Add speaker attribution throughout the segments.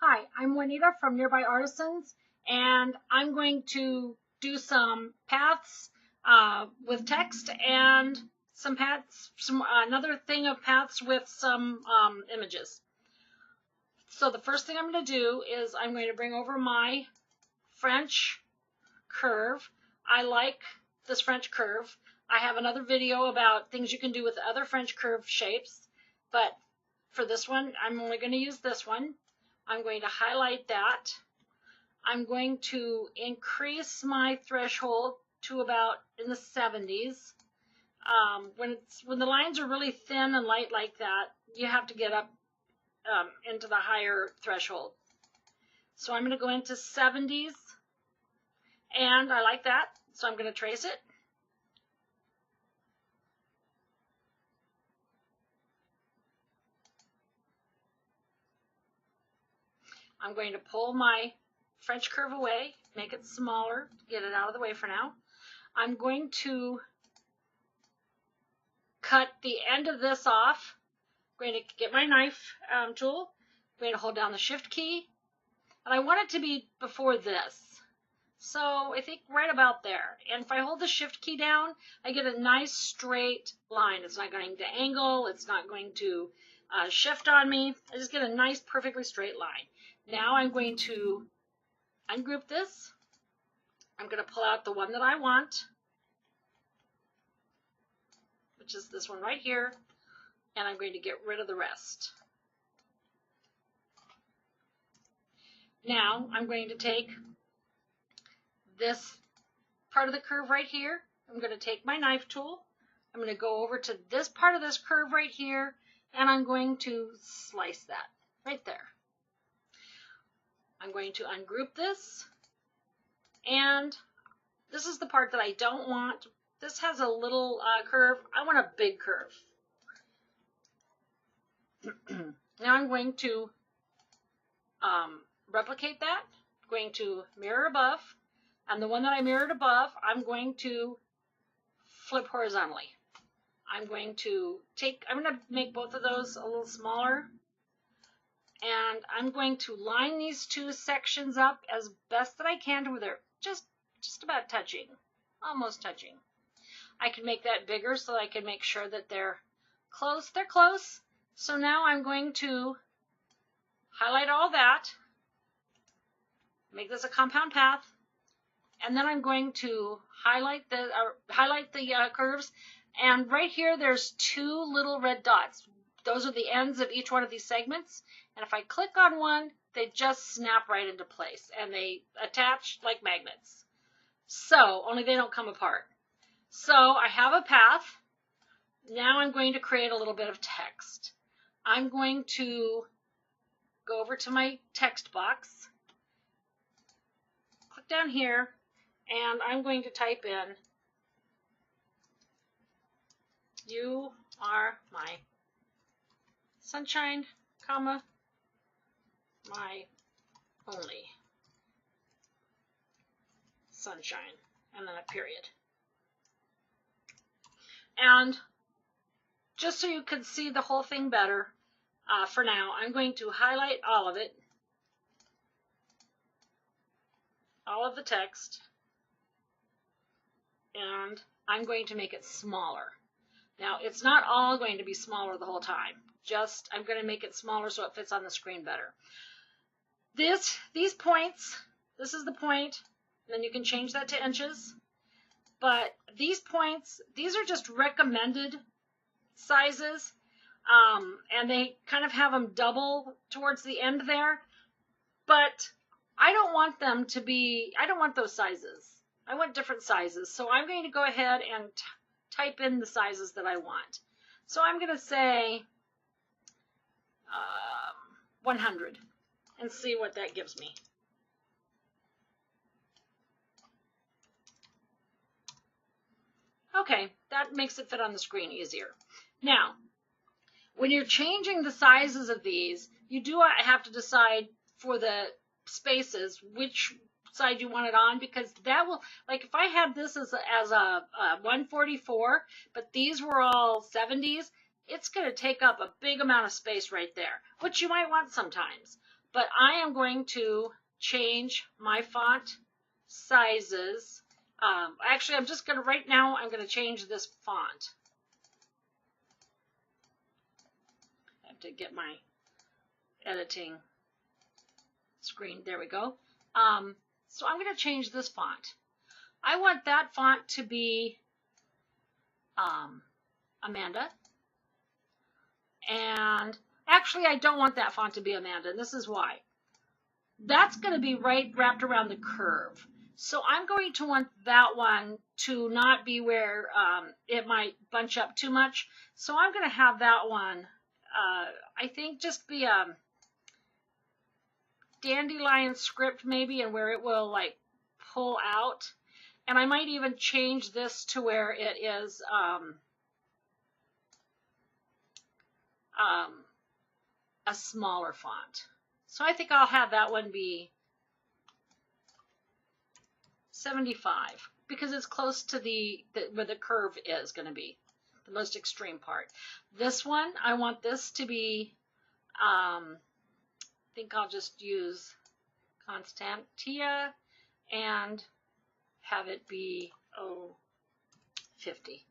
Speaker 1: Hi, I'm Juanita from Nearby Artisans, and I'm going to do some paths with text and some paths, another thing of paths with some images. So the first thing I'm going to do is I'm going to bring over my French curve. I like this French curve. I have another video about things you can do with other French curve shapes, but for this one, I'm only going to use this one. I'm going to highlight that. I'm going to increase my threshold to about in the 70s. When the lines are really thin and light like that, you have to get up into the higher threshold. So I'm going to go into 70s, and I like that, so I'm going to trace it. I'm going to pull my French curve away, make it smaller, get it out of the way for now. I'm going to cut the end of this off. I'm going to get my knife tool. I'm going to hold down the Shift key, and I want it to be before this. So I think right about there. And if I hold the Shift key down, I get a nice straight line. It's not going to angle. It's not going to shift on me. I just get a nice, perfectly straight line. Now I'm going to ungroup this. I'm going to pull out the one that I want, which is this one right here, and I'm going to get rid of the rest. Now I'm going to take this part of the curve right here. I'm going to take my knife tool. I'm going to go over to this part of this curve right here, and I'm going to slice that right there. I'm going to ungroup this, and this is the part that I don't want. This has a little curve. I want a big curve. Now I'm going to replicate that. I'm going to mirror above, and the one that I mirrored above, I'm going to flip horizontally. I'm going to make both of those a little smaller. And I'm going to line these two sections up as best that I can to where they're just about touching, almost touching. I can make that bigger so I can make sure that they're close. They're close. So now I'm going to highlight all that, make this a compound path, and then I'm going to highlight the curves. And right here, there's two little red dots. Those are the ends of each one of these segments. And if I click on one, they just snap right into place, and they attach like magnets. So, only they don't come apart. So, I have a path. Now I'm going to create a little bit of text. I'm going to go over to my text box, click down here, and I'm going to type in, "You are my sunshine, comma, my only sunshine," and then a period. And just so you can see the whole thing better, for now, I'm going to highlight all of it, all of the text, and I'm going to make it smaller. Now, it's not all going to be smaller the whole time. Just, I'm going to make it smaller so it fits on the screen better. These points, this is the point, then you can change that to inches. But these points, these are just recommended sizes, and they kind of have them double towards the end there. But I don't want them to be, I don't want those sizes. I want different sizes. So I'm going to go ahead and type in the sizes that I want. So I'm going to say 100 and see what that gives me. Okay, that makes it fit on the screen easier. Now, when you're changing the sizes of these, you do have to decide for the spaces which side you want it on, because that will, like if I had this as a 144, but these were all 70s, it's going to take up a big amount of space right there, which you might want sometimes. but I am going to change my font sizes. Actually, I'm just going to, right now, I'm going to change this font. I have to get my editing screen. There we go. So I'm going to change this font. I want that font to be Amanda. And actually, I don't want that font to be Amanda, and this is why. That's going to be wrapped around the curve. So I'm going to want that one to not be where it might bunch up too much. So I'm going to have that one, I think, just be a Dandelion script maybe, and where it will like pull out. And I might even change this to where it is a smaller font. So I think I'll have that one be 75 because it's close to where the curve is going to be, the most extreme part. This one, I want this to be, I think I'll just use Constantia and have it be 50.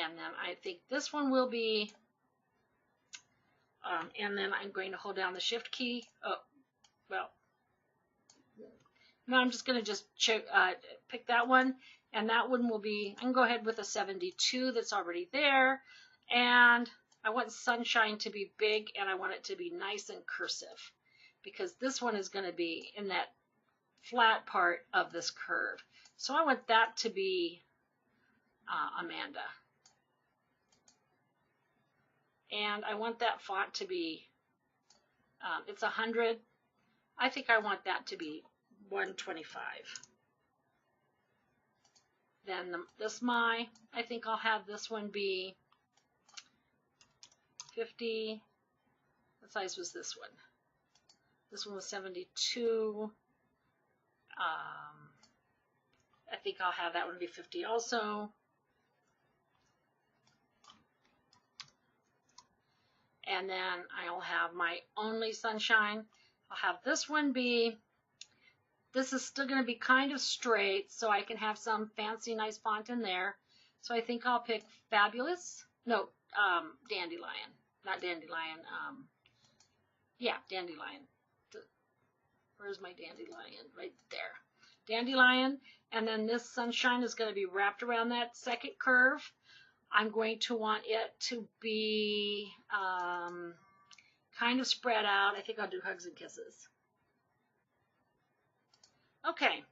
Speaker 1: And then I think this one will be, and then I'm going to hold down the shift key. Oh, well, no, I'm just going to just pick that one, and that one will be, I can go ahead with a 72 that's already there, and I want sunshine to be big, and I want it to be nice and cursive, because this one is going to be in that flat part of this curve. So I want that to be Amanda. And I want that font to be, it's 100. I think I want that to be 125. Then I think I'll have this one be 50. What size was this one? This one was 72. I think I'll have that one be 50 also. And then I'll have my only sunshine. I'll have this one be, this is still going to be kind of straight, so I can have some fancy, nice font in there. So I think I'll pick Fabulous. No, Dandelion. Not Dandelion. Yeah, Dandelion. Where's my Dandelion? Right there. Dandelion. And then this sunshine is going to be wrapped around that second curve. I'm going to want it to be kind of spread out. I think I'll do Hugs and Kisses. Okay,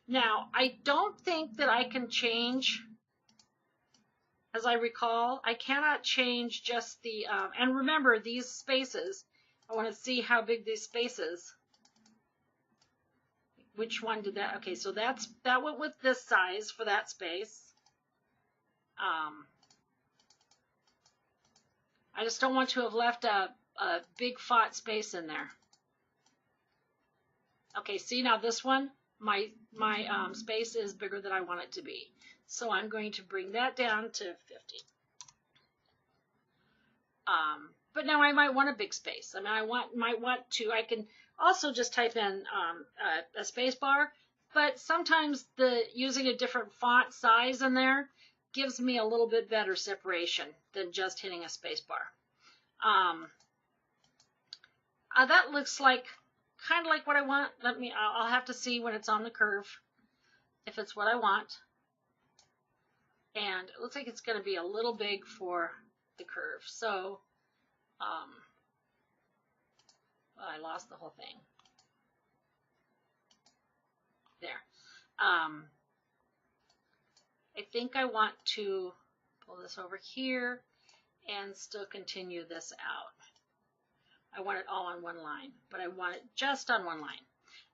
Speaker 1: now I don't think that I can change, as I recall, I cannot change just the, and remember these spaces, I want to see how big these spaces, which one did that, okay, so that went with this size for that space. I just don't want to have left a big font space in there. Okay, see now this one, my space is bigger than I want it to be. So I'm going to bring that down to 50. But now I might want a big space. I mean, I can also just type in a space bar, but sometimes using a different font size in there gives me a little bit better separation than just hitting a space bar. That looks like kind of like what I want. I'll have to see when it's on the curve if it's what I want. And it looks like it's going to be a little big for the curve. So, I lost the whole thing. There. I think I want to pull this over here and still continue this out. I want it all on one line, but I want it just on one line.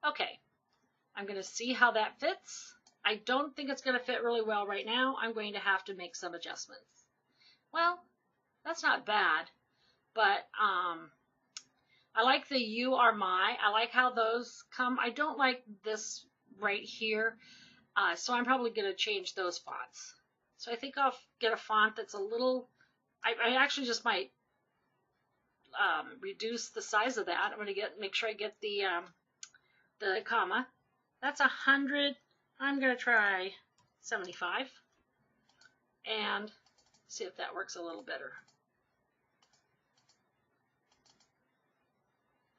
Speaker 1: Okay, I'm going to see how that fits. I don't think it's going to fit really well right now. I'm going to have to make some adjustments. Well, that's not bad, but I like the You Are My. I like how those come. I don't like this right here. So I'm probably going to change those fonts. So I think I'll get a font that's a little, I actually just might reduce the size of that. I'm going to make sure I get the comma. That's 100. I'm going to try 75 and see if that works a little better.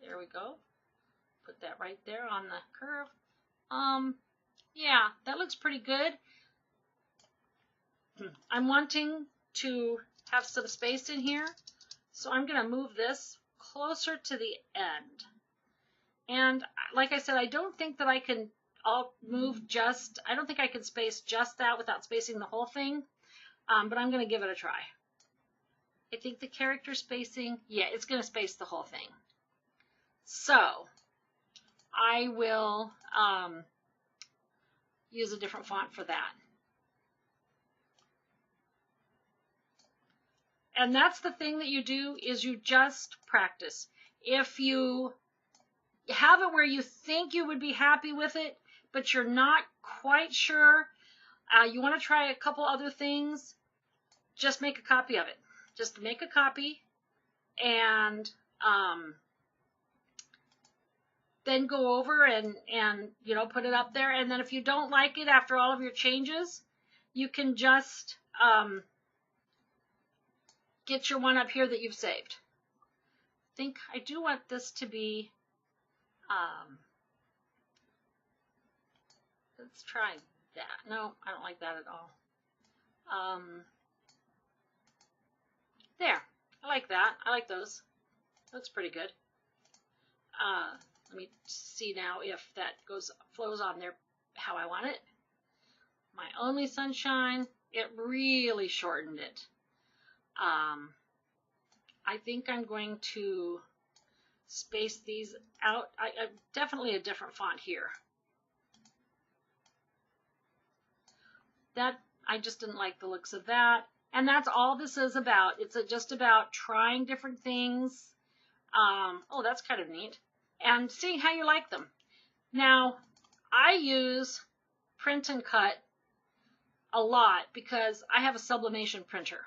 Speaker 1: There we go. Put that right there on the curve. Yeah, that looks pretty good. I'm wanting to have some space in here, so I'm going to move this closer to the end. And like I said, I don't think that I can I don't think I can space just that without spacing the whole thing, but I'm going to give it a try. I think the character spacing, yeah, it's going to space the whole thing. So I will use a different font for that. And that's the thing that you do, is you just practice. If you have it where you think you would be happy with it, but you're not quite sure, you want to try a couple other things, just make a copy of it. Just make a copy and then go over and you know, put it up there. And then if you don't like it after all of your changes, you can just get your one up here that you've saved. I think I do want this to be, let's try that. No, I don't like that at all. There, I like that. I like those. Looks pretty good. Let me see now if that flows on there how I want it. My Only Sunshine, it really shortened it. I think I'm going to space these out. Definitely a different font here. That, I just didn't like the looks of that. And that's all this is about. It's just about trying different things. Oh, that's kind of neat. And seeing how you like them. Now, I use print and cut a lot because I have a sublimation printer.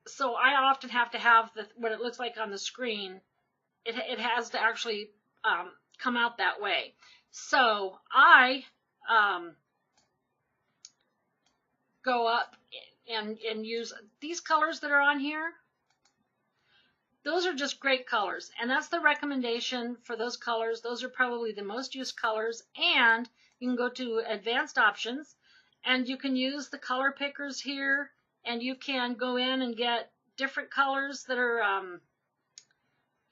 Speaker 1: So I often have to have what it looks like on the screen. It has to actually come out that way. So I go up and use these colors that are on here. Those are just great colors, and that's the recommendation for those colors. Those are probably the most used colors, and you can go to advanced options and you can use the color pickers here, and you can go in and get different colors that are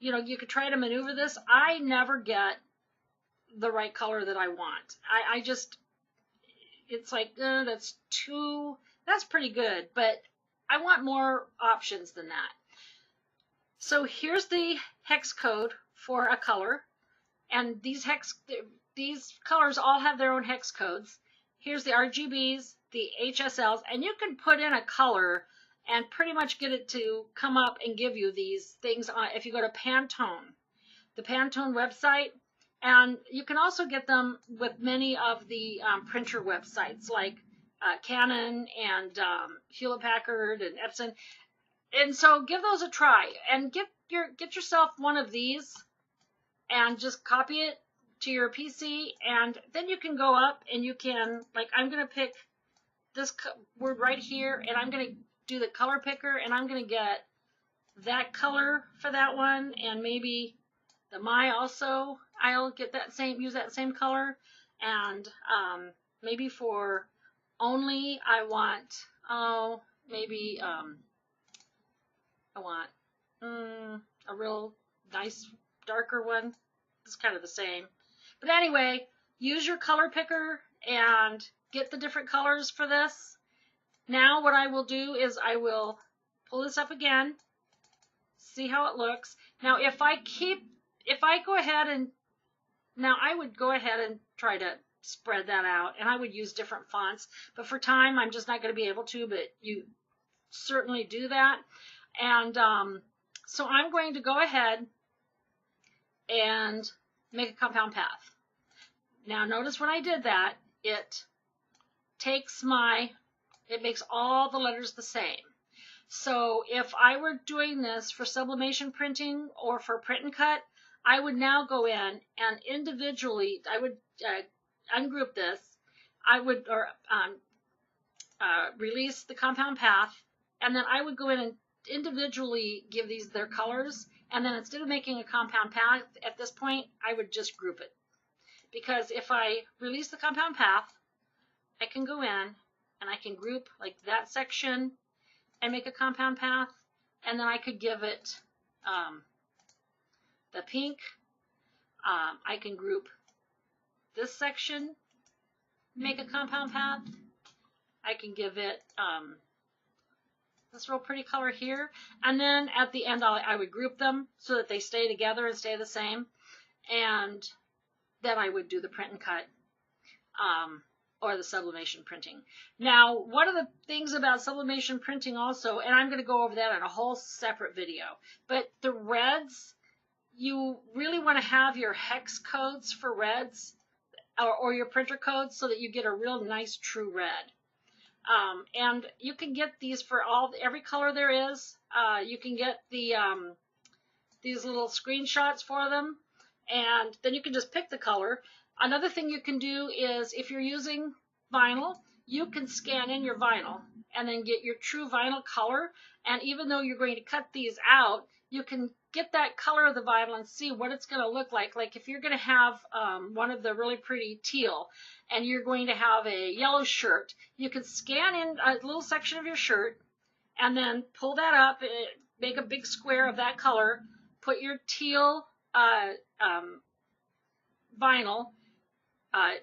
Speaker 1: you know, you could try to maneuver this. I never get the right color that I want. I just, it's like, that's pretty good, but I want more options than that. So here's the hex code for a color, and these colors all have their own hex codes. Here's the RGBs, the HSLs, and you can put in a color and pretty much get it to come up and give you these things if you go to Pantone, the Pantone website. And you can also get them with many of the printer websites like Canon and Hewlett-Packard and Epson. And so give those a try and get yourself one of these and just copy it to your PC, and then you can go up and you can, like, I'm going to pick this word right here, and I'm going to do the color picker, and I'm going to get that color for that one, and maybe the My also, I'll get that use that same color, and maybe for Only I want, maybe I want a real nice darker one. It's kind of the same. But anyway, use your color picker and get the different colors for this. Now what I will do is I will pull this up again, see how it looks. Now if I go ahead and, now I would go ahead and try to spread that out, and I would use different fonts. But for time, I'm just not going to be able to, but you certainly do that. And so I'm going to go ahead and make a compound path. Now notice when I did that, it makes all the letters the same. So if I were doing this for sublimation printing or for print and cut, I would now go in and individually, I would ungroup this. I would release the compound path, and then I would go in and individually give these their colors. And then instead of making a compound path at this point, I would just group it. Because if I release the compound path, I can go in and I can group like that section and make a compound path, and then I could give it the pink. I can group this section, make a compound path. I can give it this real pretty color here, and then at the end I would group them so that they stay together and stay the same, and then I would do the print and cut or the sublimation printing. Now, one of the things about sublimation printing also, and I'm going to go over that in a whole separate video, but the reds, you really want to have your hex codes for reds or your printer codes so that you get a real nice true red. And you can get these for every color there is. You can get the these little screenshots for them, and then you can just pick the color. Another thing you can do is, if you're using vinyl, you can scan in your vinyl and then get your true vinyl color. And even though you're going to cut these out, you can get that color of the vinyl and see what it's going to look like. Like if you're going to have one of the really pretty teal and you're going to have a yellow shirt, you can scan in a little section of your shirt and then pull that up, make a big square of that color, put your teal vinyl,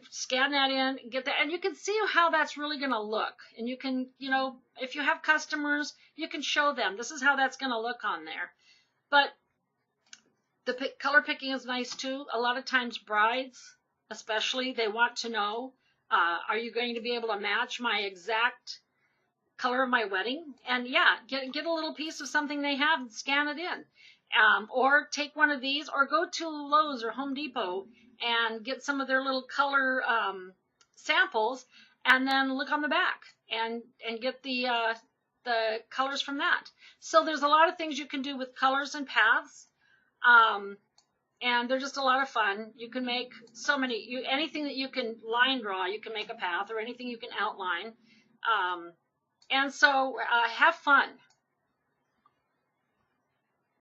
Speaker 1: scan that in, get that, and you can see how that's really going to look. And you can, if you have customers, you can show them this is how that's going to look on there. But the color picking is nice too. A lot of times brides, especially, they want to know, are you going to be able to match my exact color of my wedding? And yeah, get a little piece of something they have and scan it in. Or take one of these, or go to Lowe's or Home Depot and get some of their little color samples, and then look on the back and get the colors from that. So there's a lot of things you can do with colors and paths, and they're just a lot of fun. You can make so many, anything that you can line draw, you can make a path, or anything you can outline. And so have fun.